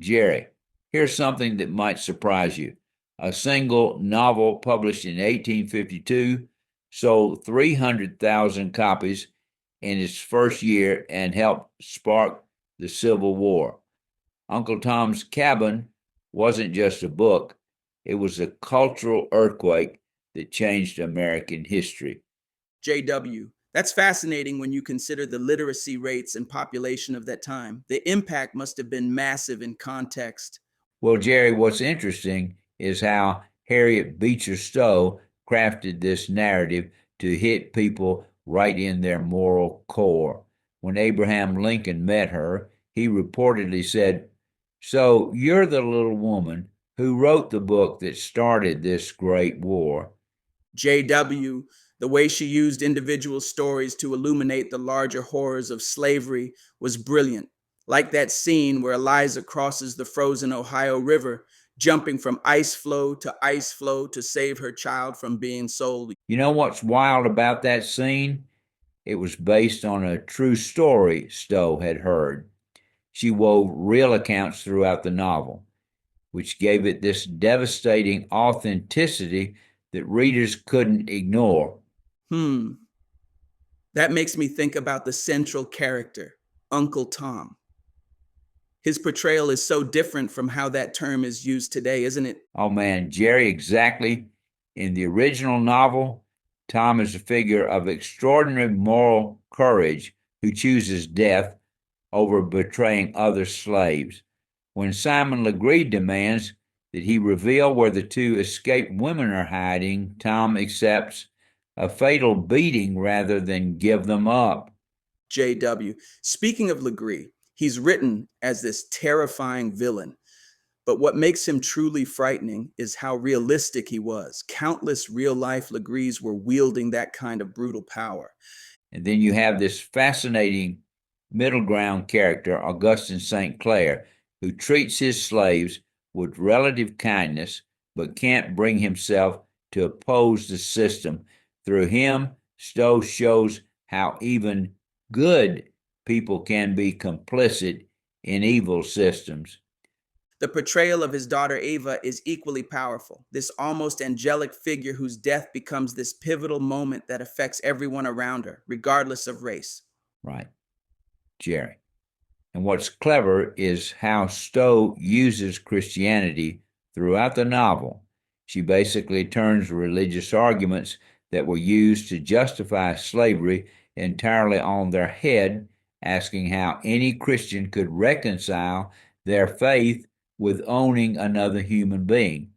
Jerry, here's something that might surprise you. A single novel published in 1852 sold 300,000 copies in its first year and helped spark the Civil War. Uncle Tom's Cabin wasn't just a book, it was a cultural earthquake that changed American history. JW. That's fascinating when you consider the literacy rates and population of that time. The impact must have been massive in context. Well, Jerry, what's interesting is how Harriet Beecher Stowe crafted this narrative to hit people right in their moral core. When Abraham Lincoln met her, he reportedly said, "So you're the little woman who wrote the book that started this great war." JW, the way she used individual stories to illuminate the larger horrors of slavery was brilliant. Like that scene where Eliza crosses the frozen Ohio River, jumping from ice floe to save her child from being sold. You know what's wild about that scene? It was based on a true story Stowe had heard. She wove real accounts throughout the novel, which gave it this devastating authenticity that readers couldn't ignore. Hmm, that makes me think about the central character, Uncle Tom. His portrayal is so different from how that term is used today, isn't it? Oh man, Jerry, exactly. In the original novel, Tom is a figure of extraordinary moral courage who chooses death over betraying other slaves. When Simon Legree demands that he reveal where the two escaped women are hiding, Tom accepts a fatal beating rather than give them up. JW. Speaking of Legree, he's written as this terrifying villain. But what makes him truly frightening is how realistic he was. Countless real life Legrees were wielding that kind of brutal power. And then you have this fascinating middle ground character, Augustin St. Clair, who treats his slaves with relative kindness but can't bring himself to oppose the system. Through him, Stowe shows how even good people can be complicit in evil systems. The portrayal of his daughter Ava is equally powerful. This almost angelic figure whose death becomes this pivotal moment that affects everyone around her, regardless of race. Right, Jerry. And what's clever is how Stowe uses Christianity throughout the novel. She basically turns religious arguments that were used to justify slavery entirely on their head, asking how any Christian could reconcile their faith with owning another human being.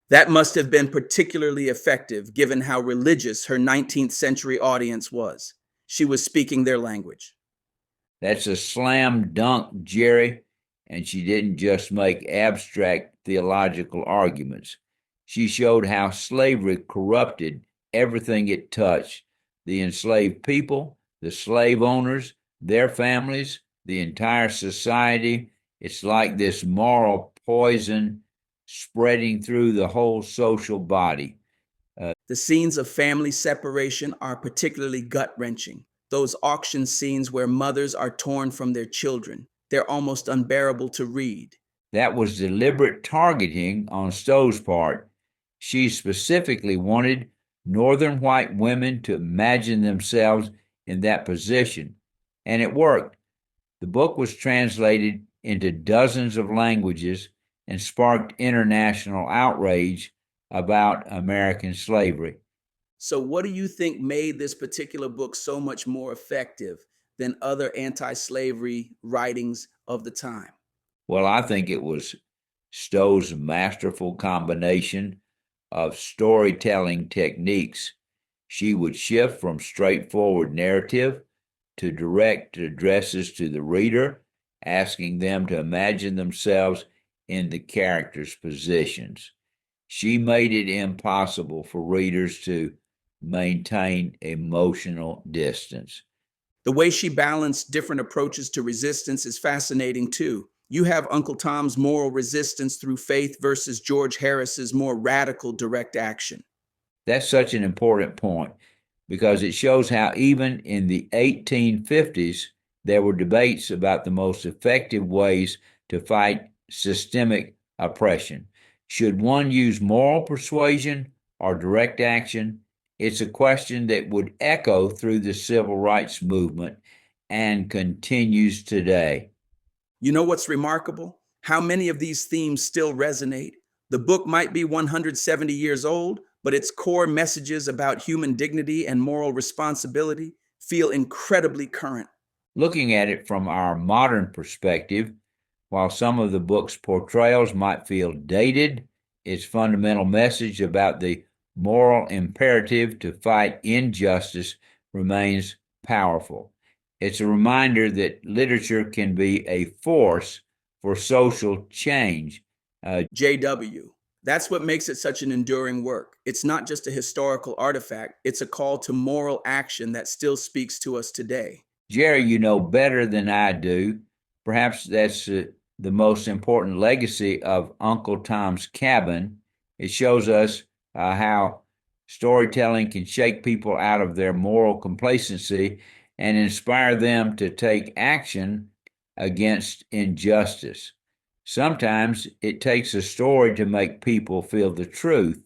That must have been particularly effective given how religious her 19th century audience was. She was speaking their language. That's a slam dunk, Jerry, and she didn't just make abstract theological arguments. She showed how slavery corrupted everything it touched: the enslaved people, the slave owners, their families, the entire society. It's like this moral poison spreading through the whole social body. The scenes of family separation are particularly gut wrenching. Those auction scenes where mothers are torn from their children, they're almost unbearable to read. That was deliberate targeting on Stowe's part. She specifically wanted Northern white women to imagine themselves in that position, and it worked. The book was translated into dozens of languages and sparked international outrage about American slavery. So, what do you think made this particular book so much more effective than other anti slavery writings of the time? Well, I think it was Stowe's masterful combination of storytelling techniques. She would shift from straightforward narrative to direct addresses to the reader, asking them to imagine themselves in the characters' positions. She made it impossible for readers to maintain emotional distance. The way she balanced different approaches to resistance is fascinating too. You have Uncle Tom's moral resistance through faith versus George Harris's more radical direct action. That's such an important point because it shows how even in the 1850s there were debates about the most effective ways to fight systemic oppression. Should one use moral persuasion or direct action? It's a question that would echo through the civil rights movement and continues today. You know what's remarkable? How many of these themes still resonate. The book might be 170 years old, but its core messages about human dignity and moral responsibility feel incredibly current. Looking at it from our modern perspective, while some of the book's portrayals might feel dated, its fundamental message about the moral imperative to fight injustice remains powerful. It's a reminder that literature can be a force for social change. JW. That's what makes it such an enduring work. It's not just a historical artifact, it's a call to moral action that still speaks to us today. Jerry, you know better than I do. Perhaps that's the most important legacy of Uncle Tom's Cabin. It shows us how storytelling can shake people out of their moral complacency and inspire them to take action against injustice. Sometimes it takes a story to make people feel the truth,